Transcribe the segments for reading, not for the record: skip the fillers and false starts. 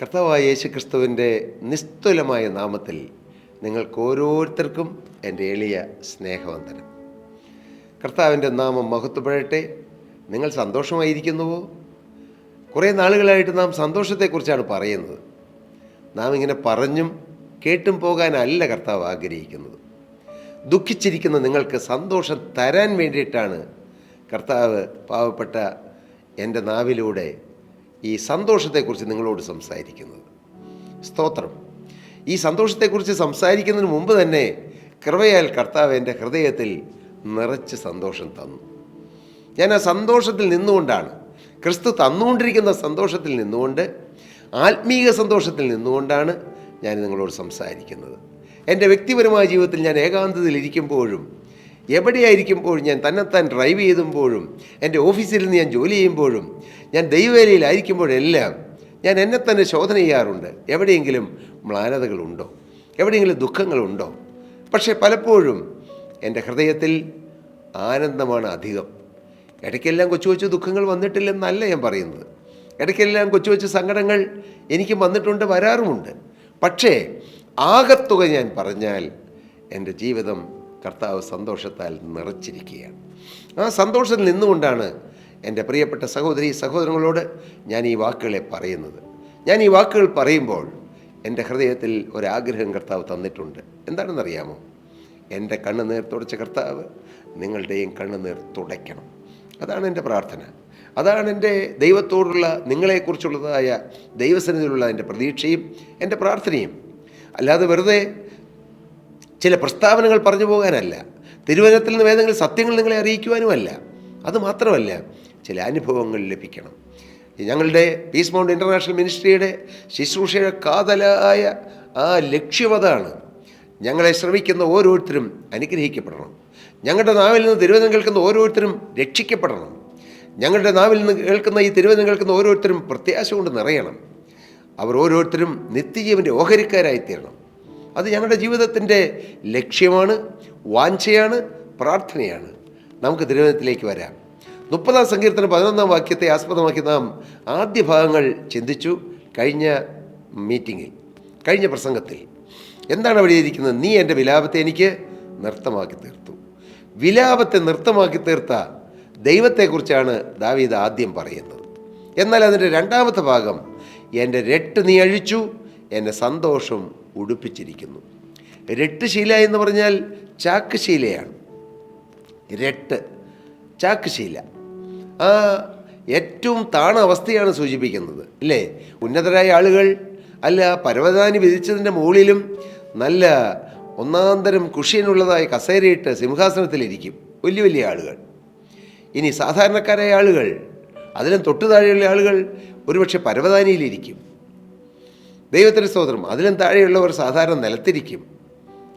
കർത്താവായ യേശുക്രിസ്തുവിൻ്റെ നിസ്തുലമായ നാമത്തിൽ നിങ്ങൾക്ക് ഓരോരുത്തർക്കും എൻ്റെ എളിയ സ്നേഹവന്ദനം. കർത്താവിൻ്റെ നാമം മഹത്വപ്പെടട്ടെ. നിങ്ങൾ സന്തോഷമായിരിക്കുന്നുവോ? കുറേ നാളുകളായിട്ട് നാം സന്തോഷത്തെക്കുറിച്ചാണ് പറയുന്നത്. നാം ഇങ്ങനെ പറഞ്ഞും കേട്ടും പോകാനല്ല കർത്താവ് ആഗ്രഹിക്കുന്നത്. ദുഃഖിച്ചിരിക്കുന്ന നിങ്ങൾക്ക് സന്തോഷം തരാൻ വേണ്ടിയിട്ടാണ് കർത്താവ് പാവപ്പെട്ട എൻ്റെ നാവിലൂടെ ഈ സന്തോഷത്തെക്കുറിച്ച് നിങ്ങളോട് സംസാരിക്കുന്നത്. സ്തോത്രം. ഈ സന്തോഷത്തെക്കുറിച്ച് സംസാരിക്കുന്നതിന് മുമ്പ് തന്നെ കൃപയാൽ കർത്താവ് എൻ്റെ ഹൃദയത്തിൽ നിറച്ച് സന്തോഷം തന്നു. ഞാൻ ആ സന്തോഷത്തിൽ നിന്നുകൊണ്ടാണ്, ക്രിസ്തു തന്നുകൊണ്ടിരിക്കുന്ന സന്തോഷത്തിൽ നിന്നുകൊണ്ട്, ആത്മീക സന്തോഷത്തിൽ നിന്നുകൊണ്ടാണ് ഞാൻ നിങ്ങളോട് സംസാരിക്കുന്നത്. എൻ്റെ വ്യക്തിപരമായ ജീവിതത്തിൽ ഞാൻ ഏകാന്തതയിലിരിക്കുമ്പോഴും, എവിടെയായിരിക്കുമ്പോഴും, ഞാൻ തന്നെത്താൻ ഡ്രൈവ് ചെയ്തുമ്പോഴും, എൻ്റെ ഓഫീസിൽ നിന്ന് ഞാൻ ജോലി ചെയ്യുമ്പോഴും, ഞാൻ ദൈവവേലയിലായിരിക്കുമ്പോഴെല്ലാം ഞാൻ എന്നെ തന്നെ ശോധന ചെയ്യാറുണ്ട്. എവിടെയെങ്കിലും മ്ലാനതകളുണ്ടോ? എവിടെയെങ്കിലും ദുഃഖങ്ങളുണ്ടോ? പക്ഷേ പലപ്പോഴും എൻ്റെ ഹൃദയത്തിൽ ആനന്ദമാണ് അധികം. ഇടയ്ക്കെല്ലാം കൊച്ചു കൊച്ചു ദുഃഖങ്ങൾ വന്നിട്ടില്ലെന്നല്ല ഞാൻ പറയുന്നത്. ഇടയ്ക്കെല്ലാം കൊച്ചു കൊച്ചു സങ്കടങ്ങൾ എനിക്ക് വന്നിട്ടുണ്ട്, വരാറുമുണ്ട്. പക്ഷേ ആകത്തുക ഞാൻ പറഞ്ഞാൽ എൻ്റെ ജീവിതം കർത്താവ് സന്തോഷത്താൽ നിറച്ചിരിക്കുകയാണ്. ആ സന്തോഷത്തിൽ നിന്നുകൊണ്ടാണ് എൻ്റെ പ്രിയപ്പെട്ട സഹോദരി സഹോദരങ്ങളോട് ഞാൻ ഈ വാക്കുകളെ പറയുന്നത്. ഞാൻ ഈ വാക്കുകൾ പറയുമ്പോൾ എൻ്റെ ഹൃദയത്തിൽ ഒരാഗ്രഹം കർത്താവ് തന്നിട്ടുണ്ട്. എന്താണെന്നറിയാമോ? എൻ്റെ കണ്ണുനീർ തുടച്ച കർത്താവ് നിങ്ങളുടെയും കണ്ണുനീർ തുടയ്ക്കണം. അതാണ് എൻ്റെ പ്രാർത്ഥന. അതാണ് എൻ്റെ ദൈവത്തോടുള്ള, നിങ്ങളെക്കുറിച്ചുള്ളതായ ദൈവസന്നിധിയിലുള്ള എൻ്റെ പ്രതീക്ഷയും എൻ്റെ പ്രാർത്ഥനയും. അല്ലാതെ വെറുതെ ചില പ്രസ്താവനകൾ പറഞ്ഞു പോകാനല്ല, തിരുവചനത്തിൽ നിന്ന് ഏതെങ്കിലും സത്യങ്ങൾ നിങ്ങളെ അറിയിക്കുവാനുമല്ല. അതുമാത്രമല്ല, ചില അനുഭവങ്ങൾ ലഭിക്കണം. ഞങ്ങളുടെ പീസ് മൗണ്ട് ഇൻ്റർനാഷണൽ മിനിസ്ട്രിയുടെ ശുശ്രൂഷയുടെ കാതലായ ആ ലക്ഷ്യമതാണ്. ഞങ്ങളെ ശ്രമിക്കുന്ന ഓരോരുത്തരും അനുഗ്രഹിക്കപ്പെടണം. ഞങ്ങളുടെ നാവിൽ നിന്ന് തിരുവചനം കേൾക്കുന്ന ഓരോരുത്തരും രക്ഷിക്കപ്പെടണം. ഞങ്ങളുടെ നാവിൽ നിന്ന് കേൾക്കുന്ന ഈ തിരുവചനം കേൾക്കുന്ന ഓരോരുത്തരും പ്രത്യാശ കൊണ്ട് നിറയണം. അവർ ഓരോരുത്തരും നിത്യജീവൻ്റെ ഓഹരിക്കാരായിത്തീരണം. അത് ഞങ്ങളുടെ ജീവിതത്തിൻ്റെ ലക്ഷ്യമാണ്, വാഞ്ചയാണ്, പ്രാർത്ഥനയാണ്. നമുക്ക് തിരുവചനത്തിലേക്ക് വരാം. 30-ാം സങ്കീർത്തനം 11-ാം വാക്യത്തെ ആസ്പദമാക്കി നാം ആദ്യ ഭാഗങ്ങൾ ചിന്തിച്ചു. കഴിഞ്ഞ മീറ്റിങ്ങിൽ, കഴിഞ്ഞ പ്രസംഗത്തിൽ എന്താണ് അവിടെ ഇരിക്കുന്നത്? നീ എൻ്റെ വിലാപത്തെ എനിക്ക് നൃത്തമാക്കി തീർത്തു. വിലാപത്തെ നൃത്തമാക്കി തീർത്ത ദൈവത്തെക്കുറിച്ചാണ് ദാവീദ് ആദ്യം പറയുന്നത്. എന്നാൽ അതിൻ്റെ രണ്ടാമത്തെ ഭാഗം, എൻ്റെ രട്ട് നീ അഴിച്ചു, എന്നെ സന്തോഷം ഉടുപ്പിച്ചിരിക്കുന്നു. രട്ട് ശീല എന്ന് പറഞ്ഞാൽ ചാക്ക് ശീലയാണ്. രട്ട്, ചാക്ക് ശീല, ആ ഏറ്റവും താണ അവസ്ഥയാണ് സൂചിപ്പിക്കുന്നത്, അല്ലേ? ഉന്നതരായ ആളുകൾ അല്ല, പരവതാനി വിധിച്ചതിൻ്റെ മുകളിലും നല്ല ഒന്നാന്തരം കുഷ്യനുള്ളതായ കസേരയിട്ട് സിംഹാസനത്തിലിരിക്കും വലിയ വലിയ ആളുകൾ. ഇനി സാധാരണക്കാരായ ആളുകൾ, അതിലും തൊട്ടു താഴെയുള്ള ആളുകൾ ഒരുപക്ഷെ പരവതാനിയിലിരിക്കും. ദൈവത്തിൻ്റെ സ്തോത്രം. അതിലും താഴെയുള്ളവർ സാധാരണ നിലത്തിരിക്കും,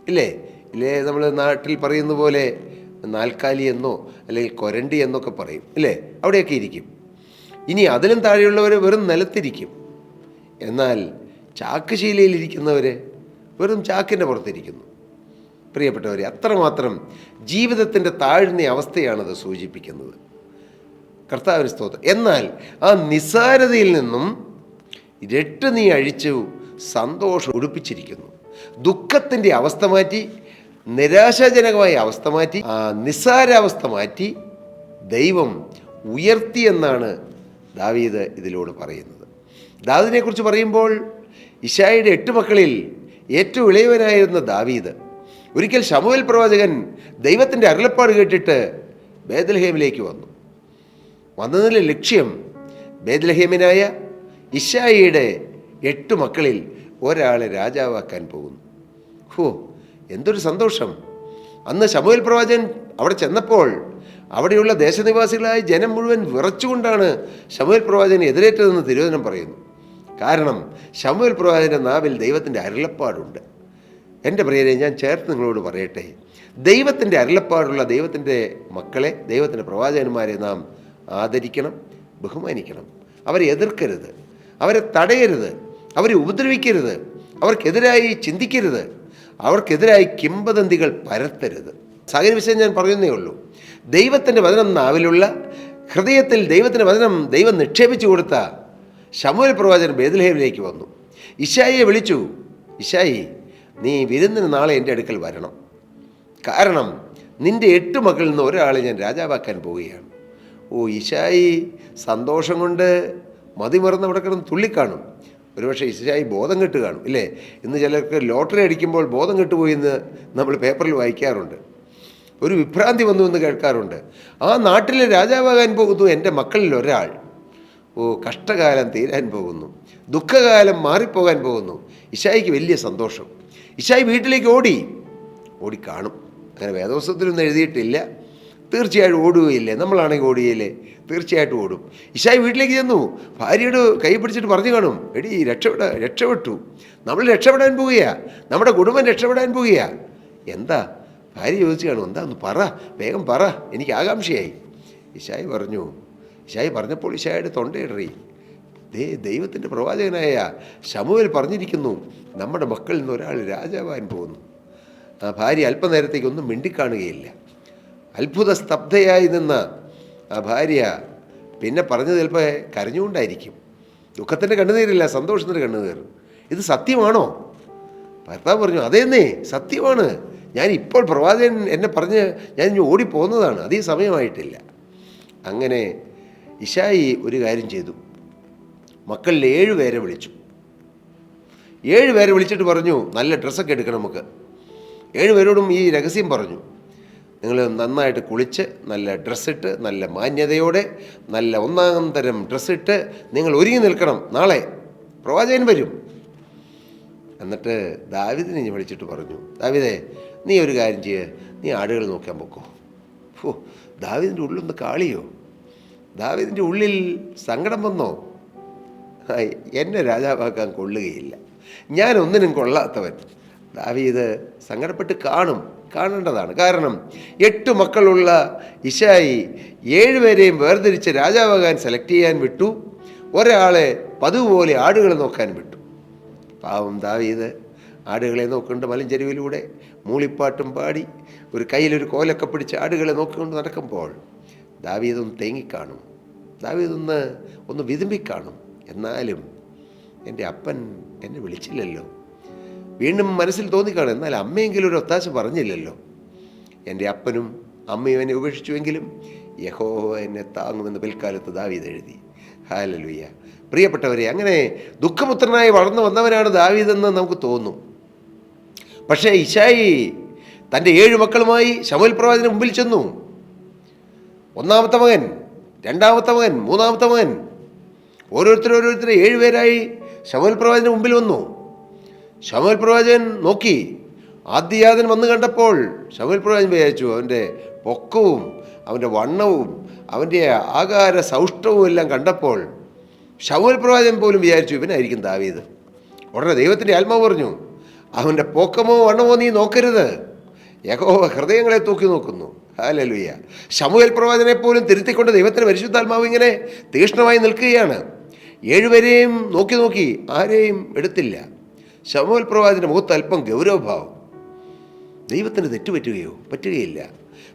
ഇല്ലേ? നമ്മൾ നാട്ടിൽ പറയുന്ന പോലെ നാൽക്കാലി എന്നോ അല്ലെങ്കിൽ കൊരണ്ടി എന്നൊക്കെ പറയും, ഇല്ലേ? അവിടെയൊക്കെ ഇരിക്കും. ഇനി അതിലും താഴെയുള്ളവർ വെറും നിലത്തിരിക്കും. എന്നാൽ ചാക്ക് ശീലയിലിരിക്കുന്നവർ വെറും ചാക്കിൻ്റെ പുറത്തിരിക്കുന്നു. പ്രിയപ്പെട്ടവരെ, അത്രമാത്രം ജീവിതത്തിൻ്റെ താഴ്ന്ന അവസ്ഥയാണത് സൂചിപ്പിക്കുന്നത്. കർത്താവിന് സ്തോത്രം. എന്നാൽ ആ നിസ്സാരതയിൽ നിന്നും രട്ട് നീ അഴിച്ചു, സന്തോഷം ഉടുപ്പിച്ചിരിക്കുന്നു. ദുഃഖത്തിൻ്റെ അവസ്ഥ മാറ്റി, നിരാശാജനകമായ അവസ്ഥ മാറ്റി, ആ നിസ്സാരാവസ്ഥ മാറ്റി ദൈവം ഉയർത്തി എന്നാണ് ദാവീദ് ഇതിലൂടെ പറയുന്നത്. ദാവീദിനെക്കുറിച്ച് പറയുമ്പോൾ, ഇശായിയുടെ 8 മക്കളിൽ ഏറ്റവും ഇളയവനായിരുന്ന ദാവീദ് ഒരിക്കൽ ശമൂവേൽ പ്രവാചകൻ ദൈവത്തിൻ്റെ അരുളപ്പാട് കേട്ടിട്ട് ബേത്ലഹേമിലേക്ക് വന്നതിൻ്റെ ലക്ഷ്യം ബേത്ലഹേമിനായ ഇശായിയുടെ 8 മക്കളിൽ ഒരാളെ രാജാവാക്കാൻ പോകുന്നു. എന്തൊരു സന്തോഷം! അന്ന് ശമൂവേൽ പ്രവാചകൻ അവിടെ ചെന്നപ്പോൾ അവിടെയുള്ള ദേശനിവാസികളായ ജനം മുഴുവൻ വിറച്ചുകൊണ്ടാണ് ശമൂവേൽ പ്രവാചകനെ എതിരേറ്റതെന്ന് തിരുവചനം പറയുന്നു. കാരണം ശമൂവേൽ പ്രവാചകൻ്റെ നാവിൽ ദൈവത്തിൻ്റെ അരുളപ്പാടുണ്ട്. എൻ്റെ പ്രിയരെ, ഞാൻ ചേർത്ത് നിങ്ങളോട് പറയട്ടെ, ദൈവത്തിൻ്റെ അരുളപ്പാടുള്ള ദൈവത്തിൻ്റെ മക്കളെ, ദൈവത്തിൻ്റെ പ്രവാചകന്മാരെ നാം ആദരിക്കണം, ബഹുമാനിക്കണം. അവരെ എതിർക്കരുത്, അവരെ തടയരുത്, അവരെ ഉപദ്രവിക്കരുത്, അവർക്കെതിരായി ചിന്തിക്കരുത്, അവർക്കെതിരായി കിംവദന്തികൾ പരത്തരുത്. സാഹചര്യ വിഷയം ഞാൻ പറയുന്നേ ഉള്ളൂ. ദൈവത്തിൻ്റെ വചനം നാവിലുള്ള, ഹൃദയത്തിൽ ദൈവത്തിൻ്റെ വചനം ദൈവം നിക്ഷേപിച്ചു കൊടുത്ത ശമൂവേൽ പ്രവാചകൻ ബേത്ലഹേമിലേക്ക് വന്നു. ഇശായിയെ വിളിച്ചു, ഇശായി, നീ വിരുന്നിന് നാളെ എൻ്റെ അടുക്കൽ വരണം. കാരണം നിൻ്റെ 8 മക്കളിൽ നിന്ന് ഒരാളെ ഞാൻ രാജാവാക്കാൻ പോവുകയാണ്. ഇശായി സന്തോഷം കൊണ്ട് മതിമറന്ന് അവിടെ കിടന്ന് തുള്ളിക്കാണും. ഒരുപക്ഷെ ഇശായി ബോധം കെട്ട് കാണും, ഇല്ലേ? ഇന്ന് ചിലർക്ക് ലോട്ടറി അടിക്കുമ്പോൾ ബോധം കെട്ടുപോയി എന്ന് നമ്മൾ പേപ്പറിൽ വായിക്കാറുണ്ട്. ഒരു വിഭ്രാന്തി വന്നു എന്ന് കേൾക്കാറുണ്ട്. ആ നാട്ടിലെ രാജാവാകാൻ പോകുന്നു എൻ്റെ മക്കളിൽ ഒരാൾ. കഷ്ടകാലം തീരാൻ പോകുന്നു, ദുഃഖകാലം മാറിപ്പോകാൻ പോകുന്നു. ഇശായിക്ക് വലിയ സന്തോഷം. ഇശായി വീട്ടിലേക്ക് ഓടിക്കാണും. അങ്ങനെ വേദപുസ്തകത്തിലൊന്നും എഴുതിയിട്ടില്ല. തീർച്ചയായിട്ടും ഓടുകയില്ലേ? നമ്മളാണെങ്കിൽ ഓടുകയില്ലേ? തീർച്ചയായിട്ടും ഓടും. ഇശായി വീട്ടിലേക്ക് ചെന്നു. ഭാര്യയുടെ കൈ പിടിച്ചിട്ട് പറഞ്ഞു കാണും, എടി രക്ഷപ്പെട്ടു, നമ്മൾ രക്ഷപ്പെടാൻ പോവുകയാ, നമ്മുടെ കുടുംബം രക്ഷപ്പെടാൻ പോവുകയാ. എന്താ? ഭാര്യ ചോദിച്ചു കാണും, എന്താ? ഒന്ന് പറ, വേഗം പറ, എനിക്ക് ആകാംക്ഷയായി. ഇശായി പറഞ്ഞപ്പോൾ ഇശായിയുടെ തൊണ്ടയിടറി. ദൈവത്തിൻ്റെ പ്രവാചകനായ ശമൂവേൽ പറഞ്ഞിരിക്കുന്നു, നമ്മുടെ മക്കളിൽ നിന്ന് ഒരാൾ രാജാവാൻ പോകുന്നു. ആ ഭാര്യ അല്പനേരത്തേക്ക് ഒന്നും മിണ്ടിക്കാണുകയില്ല. അത്ഭുത സ്തബ്ധയായി നിന്ന ആ ഭാര്യ പിന്നെ പറഞ്ഞത് ചിലപ്പോൾ കരഞ്ഞുകൊണ്ടായിരിക്കും. ദുഃഖത്തിൻ്റെ കണ്ണുനീരില്ല, സന്തോഷത്തിൻ്റെ കണ്ണുനീർ. ഇത് സത്യമാണോ? ഭർത്താവ് പറഞ്ഞു, അതേന്നേ, സത്യമാണ്. ഇപ്പോൾ പ്രവാചകൻ എന്നെ പറഞ്ഞ് ഞാൻ ഇനി ഓടിപ്പോകുന്നതാണ്, അതീ സമയമായിട്ടില്ല. അങ്ങനെ ഇശായി ഒരു കാര്യം ചെയ്തു. മക്കളിൽ 7 പേരെ വിളിച്ചു. 7 പേരെ വിളിച്ചിട്ട് പറഞ്ഞു, നല്ല ഡ്രസ്സൊക്കെ എടുക്കണം നമുക്ക്. 7 പേരോടും ഈ രഹസ്യം പറഞ്ഞു. നിങ്ങൾ നന്നായിട്ട് കുളിച്ച് നല്ല ഡ്രസ്സിട്ട് നല്ല മാന്യതയോടെ നല്ല ഒന്നാം തരം ഡ്രസ്സിട്ട് നിങ്ങൾ ഒരുങ്ങി നിൽക്കണം. നാളെ പ്രവാചകൻ വരും. എന്നിട്ട് ദാവീദിനെ വിളിച്ചിട്ട് പറഞ്ഞു, ദാവീദേ, നീ ഒരു കാര്യം ചെയ്യ്, നീ ആടുകൾ നോക്കാൻ പൊക്കോ. ദാവീദിൻ്റെ ഉള്ളൊന്ന് കാളിയോ? ദാവീദിൻ്റെ ഉള്ളിൽ സങ്കടം വന്നോ? എന്നെ രാജാവാക്കാൻ കൊള്ളുകയില്ല, ഞാൻ ഒന്നിനും കൊള്ളാത്തവൻ. ദാവീദ് സങ്കടപ്പെട്ട് കാണേണ്ടതാണ്. കാരണം 8 മക്കളുള്ള ഇശായി 7 പേരെയും വേർതിരിച്ച് രാജാവാകാൻ സെലക്ട് ചെയ്യാൻ വിട്ടു. ഒരാളെ പതിവ് പോലെ ആടുകളെ നോക്കാൻ വിട്ടു. പാവം ദാവീദ് ആടുകളെ നോക്കുന്നുണ്ട്. മലഞ്ചെരുവിലൂടെ മൂളിപ്പാട്ടും പാടി ഒരു കയ്യിലൊരു കോലൊക്കെ പിടിച്ച് ആടുകളെ നോക്കിക്കൊണ്ട് നടക്കുമ്പോൾ ദാവീദൊന്ന് തേങ്ങിക്കാണും, ദാവീദൊന്ന് വിതുമ്പിക്കാണും. എന്നാലും എൻ്റെ അപ്പൻ എന്നെ വിളിച്ചില്ലല്ലോ. വീണ്ടും മനസ്സിൽ തോന്നിക്കാണും, എന്നാൽ അമ്മയെങ്കിലും ഒരു ഒത്താശ പറഞ്ഞില്ലല്ലോ. എൻ്റെ അപ്പനും അമ്മയും എന്നെ ഉപേക്ഷിച്ചുവെങ്കിലും യഹോവ എന്നെ താങ്ങുമെന്ന് പിൽക്കാലത്ത് ദാവീദ് എഴുതി. ഹല്ലേലൂയ. പ്രിയപ്പെട്ടവരെ, അങ്ങനെ ദുഃഖപുത്രനായി വളർന്നു വന്നവനാണ് ദാവീദെന്ന് നമുക്ക് തോന്നും. പക്ഷേ ഇശായി തൻ്റെ 7 മക്കളുമായി ശമൂവേൽ പ്രവാചകന് മുമ്പിൽ ചെന്നു. 1-ാമത്തെ മകൻ, 2-ാമത്തെ മകൻ, 3-ാമത്തെ മകൻ, ഓരോരുത്തർ 7 പേരായി ശമൂവേൽ പ്രവാചകന് മുമ്പിൽ വന്നു. ശമൂവേൽ പ്രവാചകൻ നോക്കി. ആദ്യജാതൻ വന്നു കണ്ടപ്പോൾ ശമൂവേൽ പ്രവാചകൻ വിചാരിച്ചു, അവൻ്റെ പൊക്കവും അവൻ്റെ വണ്ണവും അവൻ്റെ ആകാര സൗഷ്ഠവും എല്ലാം കണ്ടപ്പോൾ ശമൂവേൽ പ്രവാചകൻ പോലും വിചാരിച്ചു, ഇവനായിരിക്കും ദാവീദ്. ഉടനെ ദൈവത്തിൻ്റെ ആത്മാവ് പറഞ്ഞു, അവൻ്റെ പൊക്കമോ വണ്ണമോ നീ നോക്കരുത്, യഹോവ ഹൃദയങ്ങളെ തൂക്കി നോക്കുന്നു. ഹല്ലേലൂയ. ശമൂവേൽ പ്രവാചകനെ പോലും തിരുത്തിക്കൊണ്ട് ദൈവത്തിൻ്റെ പരിശുദ്ധാത്മാവ് ഇങ്ങനെ തീക്ഷ്ണമായി നിൽക്കുകയാണ്. 7 പേരെയും നോക്കി ആരെയും എടുത്തില്ല. ശമൂവേൽ പ്രവാചകൻ്റെ മുഖത്ത് അല്പം ഗൗരവഭാവം. ദൈവത്തിന് പറ്റുകയില്ല.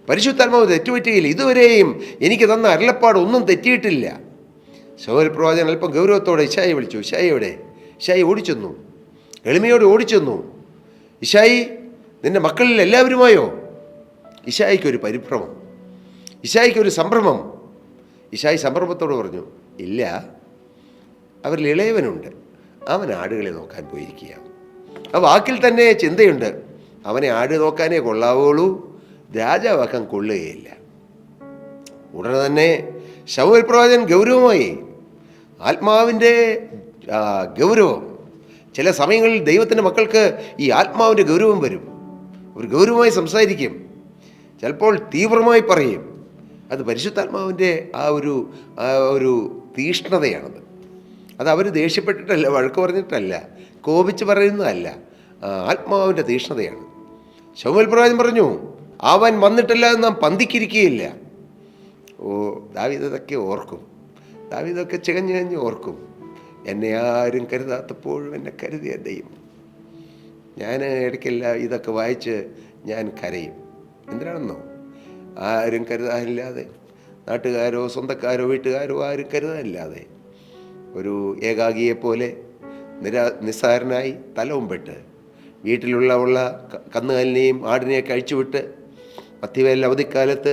പരിശുദ്ധാത്മാവ് തെറ്റുപറ്റുകയില്ല. ഇതുവരെയും എനിക്ക് തന്ന അരുളപ്പാട് ഒന്നും തെറ്റിയിട്ടില്ല. ശമൂവേൽ പ്രവാചകൻ അല്പം ഗൗരവത്തോടെ ഇശായി വിളിച്ചു. ഇശായി എവിടെ? ഇശായി ഓടിച്ചെന്നു, എളിമയോടെ ഓടിച്ചെന്നു. ഇശായി, നിൻ്റെ മക്കളിൽ എല്ലാവരുമായോ? ഇശായിക്കൊരു പരിഭ്രമം, ഇശായിക്കൊരു സംഭ്രമം. ഇശായി സംഭ്രമത്തോട് പറഞ്ഞു, ഇല്ല, അവരിൽ ഇളയവനുണ്ട്, അവൻ ആടുകളെ നോക്കാൻ പോയിരിക്കുക. ആ വാക്കിൽ തന്നെ ചിന്തയുണ്ട്, അവനെ ആട് നോക്കാനേ കൊള്ളാവുള്ളൂ, രാജാവാക്കാൻ കൊള്ളുകയില്ല. ഉടനെ തന്നെ ശമൂവേൽ പ്രവാചകൻ ഗൗരവമായി. ആത്മാവിൻ്റെ ഗൗരവം. ചില സമയങ്ങളിൽ ദൈവത്തിൻ്റെ മക്കൾക്ക് ഈ ആത്മാവിൻ്റെ ഗൗരവം വരും. ഒരു ഗൗരവമായി സംസാരിക്കും, ചിലപ്പോൾ തീവ്രമായി പറയും. അത് പരിശുദ്ധാത്മാവിൻ്റെ ആ ഒരു തീഷ്ണതയാണത്. അത് അവർ ദേഷ്യപ്പെട്ടിട്ടല്ല, വഴക്ക് പറഞ്ഞിട്ടല്ല, കോപിച്ച് പറയുന്നതല്ല, ആത്മാവിൻ്റെ തീഷ്ണതയാണ്. ശമൂവേൽ പ്രവാചകൻ പറഞ്ഞു, അവൻ വന്നിട്ടല്ലാതെ നാം പന്തിക്കിരിക്കുകയില്ല. ദാവീദ് ഇതൊക്കെ ഓർക്കും. ദാവീദൊക്കെ ചികഞ്ഞ് ഓർക്കും, എന്നെ ആരും കരുതാത്തപ്പോഴും എന്നെ കരുതിയ ദൈവം. ഞാൻ ഇടയ്ക്കല്ല ഇതൊക്കെ വായിച്ച് ഞാൻ കരയും. എന്തിനാണെന്നോ? ആരും കരുതാനില്ലാതെ, നാട്ടുകാരോ സ്വന്തക്കാരോ വീട്ടുകാരോ ആരും കരുതാനില്ലാതെ ഒരു ഏകാഗിയെപ്പോലെ നിസ്സാരനായി തലവുംപെട്ട് വീട്ടിലുള്ള കന്നുകാലിനെയും ആടിനെയൊക്കെ അഴിച്ചുവിട്ട് മധ്യവേനൽ അവധിക്കാലത്ത്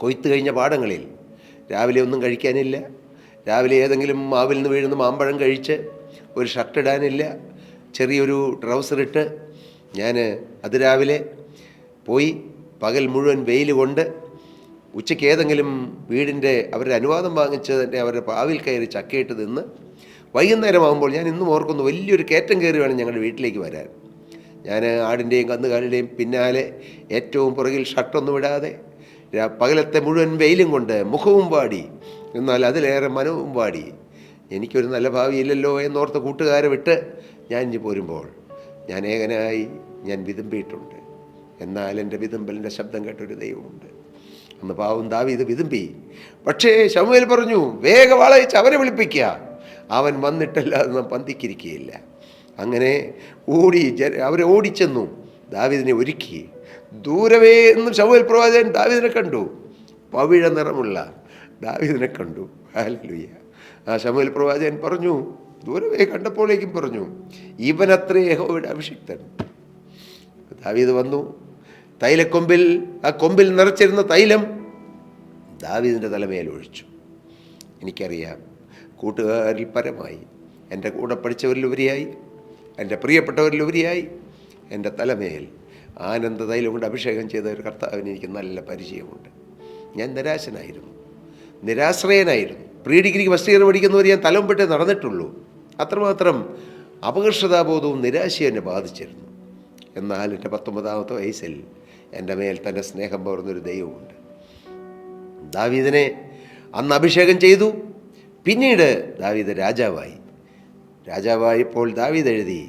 കൊയ്ത്ത് കഴിഞ്ഞ പാടങ്ങളിൽ രാവിലെ ഒന്നും കഴിക്കാനില്ല. രാവിലെ ഏതെങ്കിലും മാവിൽ നിന്ന് വീഴുന്ന മാമ്പഴം കഴിച്ച് ഒരു ഷർട്ട് ഇടാനില്ല, ചെറിയൊരു ട്രൗസറിട്ട് ഞാൻ അതിരാവിലെ പോയി പകൽ മുഴുവൻ വെയിൽ കൊണ്ട് ഉച്ചയ്ക്ക് ഏതെങ്കിലും വീടിൻ്റെ അവരുടെ അനുവാദം വാങ്ങിച്ച് തന്നെ അവരുടെ പാവിൽ കയറി ചക്കയിട്ട് നിന്ന് വൈകുന്നേരമാകുമ്പോൾ ഞാൻ ഇന്നും ഓർക്കുന്നു, വലിയൊരു കയറ്റം കയറി വേണം ഞങ്ങളുടെ വീട്ടിലേക്ക് വരാൻ. ഞാൻ ആടിൻ്റെയും കന്നുകാലിയുടെയും പിന്നാലെ ഏറ്റവും പുറകിൽ ഷർട്ടൊന്നും ഇടാതെ പകലത്തെ മുഴുവൻ വെയിലും കൊണ്ട് മുഖവും വാടി, എന്നാൽ അതിലേറെ മനവും വാടി. എനിക്കൊരു നല്ല ഭാവിയില്ലല്ലോ എന്നോർത്ത് കൂട്ടുകാരെ വിട്ട് ഞാൻ ഇനി പോരുമ്പോൾ ഞാൻ ഏകനായി ഞാൻ വിതുമ്പിയിട്ടുണ്ട്. എന്നാൽ എൻ്റെ വിതുമ്പലിൻ്റെ ശബ്ദം കേട്ടൊരു ദൈവമുണ്ട്. അന്ന് പാവം ദാവീദ് വിതുമ്പി. പക്ഷേ ശമൂവേൽ പറഞ്ഞു, വേഗം വളയിച്ച് അവനെ വിളിപ്പിക്കുക, അവൻ വന്നിട്ടല്ലാതെ നാം പന്തിക്കിരിക്കുകയില്ല. അങ്ങനെ അവരെ ഓടിച്ചെന്നു ദാവീദിനെ ഒരുക്കി. ദൂരവേ എന്നും ശമൂവേൽ പ്രവാചകൻ ദാവീദിനെ കണ്ടു, പവിഴ നിറമുള്ള ദാവീദിനെ കണ്ടു. ഹല്ലേലൂയ. ആ ശമൂവേൽ പ്രവാചകൻ പറഞ്ഞു, ദൂരവേ കണ്ടപ്പോഴേക്കും പറഞ്ഞു, ഇവനത്രേ യഹോവയുടെ അഭിഷിക്തൻ. ദാവീദ് വന്നു, തൈലക്കൊമ്പിൽ ആ കൊമ്പിൽ നിറച്ചിരുന്ന തൈലം ദാവീദിൻ്റെ തലമേൽ ഒഴിച്ചു. എനിക്കറിയാം, കൂട്ടുകാരിൽ പരമായി, എൻ്റെ കൂടെ പഠിച്ചവരിലുപരിയായി, എൻ്റെ പ്രിയപ്പെട്ടവരിലുപരിയായി എൻ്റെ തലമേൽ ആനന്ദ തൈലം കൊണ്ട് അഭിഷേകം ചെയ്ത ഒരു കർത്താവിന് എനിക്ക് നല്ല പരിചയമുണ്ട്. ഞാൻ നിരാശ്രയനായിരുന്നു. പ്രീ ഡിഗ്രിക്ക് ഫസ്റ്റ് ഇയർ പഠിക്കുന്നവർ ഞാൻ തലംപെട്ടേ നടന്നിട്ടുള്ളൂ. അത്രമാത്രം അപകർഷതാബോധവും നിരാശയും എന്നെ ബാധിച്ചിരുന്നു. എന്നാൽ എൻ്റെ 19-ാമത്തെ വയസ്സിൽ എൻ്റെ മേൽ തൻ്റെ സ്നേഹം പകർന്നൊരു ദൈവമുണ്ട്. ദാവീദിനെ അന്ന് അഭിഷേകം ചെയ്തു. പിന്നീട് ദാവീദ് രാജാവായപ്പോൾ ദാവീദ് എഴുതി,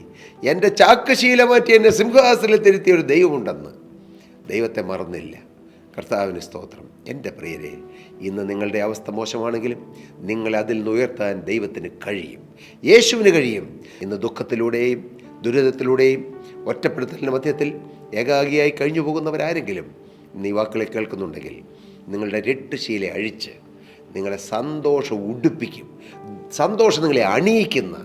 എൻ്റെ ചാക്കശീല മാറ്റി എന്നെ സിംഹാസനത്തിരുത്തിയ ഒരു ദൈവമുണ്ടെന്ന്. ദൈവത്തെ മറന്നില്ല. കർത്താവിന് സ്തോത്രം. എൻ്റെ പ്രിയരെ, ഇന്ന് നിങ്ങളുടെ അവസ്ഥ മോശമാണെങ്കിലും നിങ്ങളെ അതിൽ നിന്ന് ഉയർത്താൻ ദൈവത്തിന് കഴിയും, യേശുവിന് കഴിയും. ഇന്ന് ദുഃഖത്തിലൂടെയും ദുരിതത്തിലൂടെയും ഒറ്റപ്പെടുത്തലിൻ്റെ മധ്യത്തിൽ ഏകാഗിയായി കഴിഞ്ഞു പോകുന്നവരാരെങ്കിലും ഇന്ന് ഈ വാക്കുകളെ കേൾക്കുന്നുണ്ടെങ്കിൽ, നിങ്ങളുടെ രട്ടുശീല അഴിച്ച് നിങ്ങളെ സന്തോഷം ഉടുപ്പിക്കും, സന്തോഷം നിങ്ങളെ അണിയിക്കുന്ന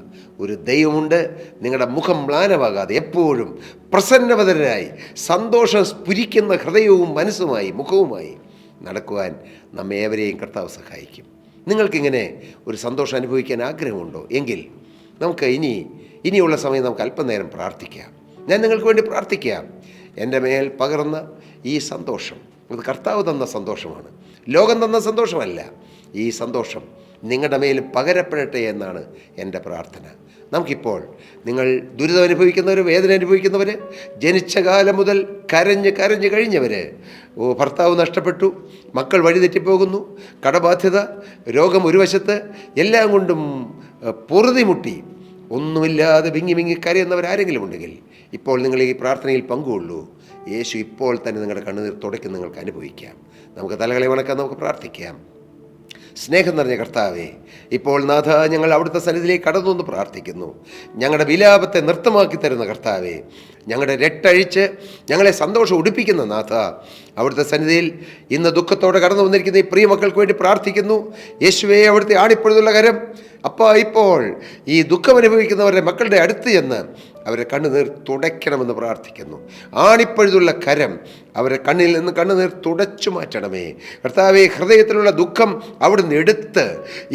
ഒരു ദൈവമുണ്ട്. നിങ്ങളുടെ മുഖം മ്ലാനമാകാതെ എപ്പോഴും പ്രസന്നവദനായി സന്തോഷം സ്ഫുരിക്കുന്ന ഹൃദയവും മനസ്സുമായി മുഖവുമായി നടക്കുവാൻ നമ്മെ ഏവരെയും കർത്താവ് സഹായിക്കും. നിങ്ങൾക്കിങ്ങനെ ഒരു സന്തോഷം അനുഭവിക്കാൻ ആഗ്രഹമുണ്ടോ എങ്കിൽ നമുക്ക് ഇനിയുള്ള സമയം നമുക്ക് അല്പനേരം പ്രാർത്ഥിക്കാം. ഞാൻ നിങ്ങൾക്ക് വേണ്ടി പ്രാർത്ഥിക്കാം. എൻ്റെ മേൽ പകർന്ന ഈ സന്തോഷം, അത് കർത്താവ് തന്ന സന്തോഷമാണ്, ലോകം തന്ന സന്തോഷമല്ല. ഈ സന്തോഷം നിങ്ങളുടെ മേൽ പകരപ്പെടട്ടെ എന്നാണ് എൻ്റെ പ്രാർത്ഥന. നമുക്കിപ്പോൾ നിങ്ങൾ ദുരിതം അനുഭവിക്കുന്നവർ, വേദന അനുഭവിക്കുന്നവർ, ജനിച്ച കാലം മുതൽ കരഞ്ഞ് കഴിഞ്ഞവർ, ഭർത്താവ് നഷ്ടപ്പെട്ടു, മക്കൾ വഴിതെറ്റിപ്പോകുന്നു, കടബാധ്യത, രോഗം ഒരു വശത്ത്, എല്ലാം കൊണ്ടും പൊറുതിമുട്ടി ഒന്നുമില്ലാതെ വിങ്ങി കരയുന്നവരാരെങ്കിലും ഉണ്ടെങ്കിൽ ഇപ്പോൾ നിങ്ങൾ ഈ പ്രാർത്ഥനയിൽ പങ്കുകൊള്ളൂ. യേശു ഇപ്പോൾ തന്നെ നിങ്ങളുടെ കണ്ണുനീർ തുടയ്ക്കും നിങ്ങൾക്ക് അനുഭവിക്കാം. നമുക്ക് തലകളെ വണക്കാൻ, നമുക്ക് പ്രാർത്ഥിക്കാം. സ്നേഹം നിറഞ്ഞ കർത്താവേ, ഇപ്പോൾ നാഥ, ഞങ്ങൾ അവിടുത്തെ സന്നിധിയിലേക്ക് കടന്നു വന്ന് പ്രാർത്ഥിക്കുന്നു. ഞങ്ങളുടെ വിലാപത്തെ നൃത്തമാക്കി തരുന്ന കർത്താവേ, ഞങ്ങളുടെ രട്ടഴിച്ച് ഞങ്ങളെ സന്തോഷം ഉടുപ്പിക്കുന്ന നാഥ, അവിടുത്തെ സന്നിധിയിൽ ഇന്ന് ദുഃഖത്തോടെ കടന്നു വന്നിരിക്കുന്ന ഈ പ്രിയ മക്കൾക്ക് വേണ്ടി പ്രാർത്ഥിക്കുന്നു. യേശുവേ, അവിടുത്തെ ആണിപ്പൊഴുതുള്ള കരം അപ്പാ ഇപ്പോൾ ഈ ദുഃഖമനുഭവിക്കുന്നവരുടെ മക്കളുടെ അടുത്ത് ചെന്ന് അവരെ കണ്ണുനീർ തുടയ്ക്കണമെന്ന് പ്രാർത്ഥിക്കുന്നു. ആണിപ്പഴുതുള്ള കരം അവരെ കണ്ണിൽ നിന്ന് കണ്ണുനീർ തുടച്ചു മാറ്റണമേ കർത്താവേ. ഹൃദയത്തിലുള്ള ദുഃഖം അവിടുന്ന് എടുത്ത്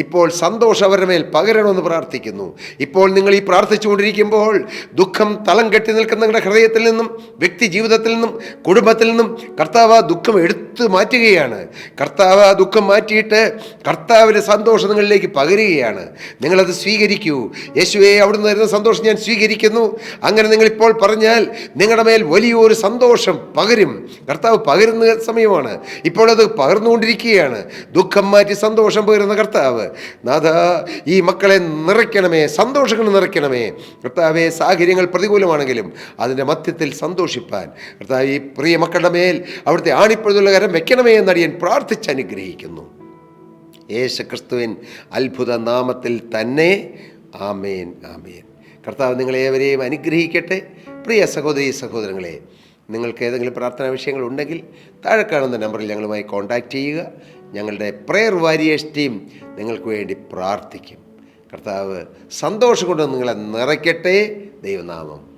ഇപ്പോൾ സന്തോഷം അവരുടെ മേൽ പകരണമെന്ന് പ്രാർത്ഥിക്കുന്നു. ഇപ്പോൾ നിങ്ങൾ ഈ പ്രാർത്ഥിച്ചുകൊണ്ടിരിക്കുമ്പോൾ ദുഃഖം തളം കെട്ടി നിൽക്കുന്ന നിങ്ങളുടെ ഹൃദയത്തിൽ നിന്നും, വ്യക്തി ജീവിതത്തിൽ നിന്നും, കുടുംബത്തിൽ നിന്നും കർത്താവ് ആ ദുഃഖം എടുത്തു മാറ്റുകയാണ്. കർത്താവ് ആ ദുഃഖം മാറ്റിയിട്ട് കർത്താവിൻ്റെ സന്തോഷം നിങ്ങളിലേക്ക് പകരുകയാണ്. നിങ്ങളത് സ്വീകരിക്കൂ. യേശുവേ, അവിടുന്ന് തരുന്ന സന്തോഷം ഞാൻ സ്വീകരിക്കുന്നു. അങ്ങനെ നിങ്ങളിപ്പോൾ പറഞ്ഞാൽ നിങ്ങളുടെ മേൽ വലിയൊരു സന്തോഷം പകരും. കർത്താവ് പകരുന്ന സമയമാണ്, ഇപ്പോൾ അത് പകർന്നുകൊണ്ടിരിക്കുകയാണ്. ദുഃഖം മാറ്റി സന്തോഷം പകരുന്ന കർത്താവ്. നാഥ, ഈ മക്കളെ നിറയ്ക്കണമേ, സന്തോഷങ്ങൾ നിറയ്ക്കണമേ കർത്താവേ. സാഹചര്യങ്ങൾ പ്രതികൂലമാണെങ്കിലും അതിൻ്റെ മധ്യത്തിൽ സന്തോഷിപ്പാൻ കർത്താവ് ഈ പ്രിയ മക്കളുടെ മേൽ അവിടുത്തെ ആണിപ്പൊഴുതുള്ള കരം വെക്കണമേ എന്നടിയൻ പ്രാർത്ഥിച്ച് അനുഗ്രഹിക്കുന്നു. യേശുക്രിസ്തുവിൻ അത്ഭുത നാമത്തിൽ തന്നെ. ആമേൻ, ആമേൻ. കർത്താവ് നിങ്ങളേവരെയും അനുഗ്രഹിക്കട്ടെ. പ്രിയ സഹോദരീ സഹോദരങ്ങളെ, നിങ്ങൾക്ക് ഏതെങ്കിലും പ്രാർത്ഥനാ വിഷയങ്ങളുണ്ടെങ്കിൽ താഴെ കാണുന്ന നമ്പറിൽ ഞങ്ങളുമായി കോൺടാക്റ്റ് ചെയ്യുക. ഞങ്ങളുടെ പ്രെയർ വാരിയേഴ്സ് ടീം നിങ്ങൾക്ക് വേണ്ടി പ്രാർത്ഥിക്കും. കർത്താവ് സന്തോഷം കൊണ്ട് നിങ്ങളെ നിറയ്ക്കട്ടെ. ദൈവനാമം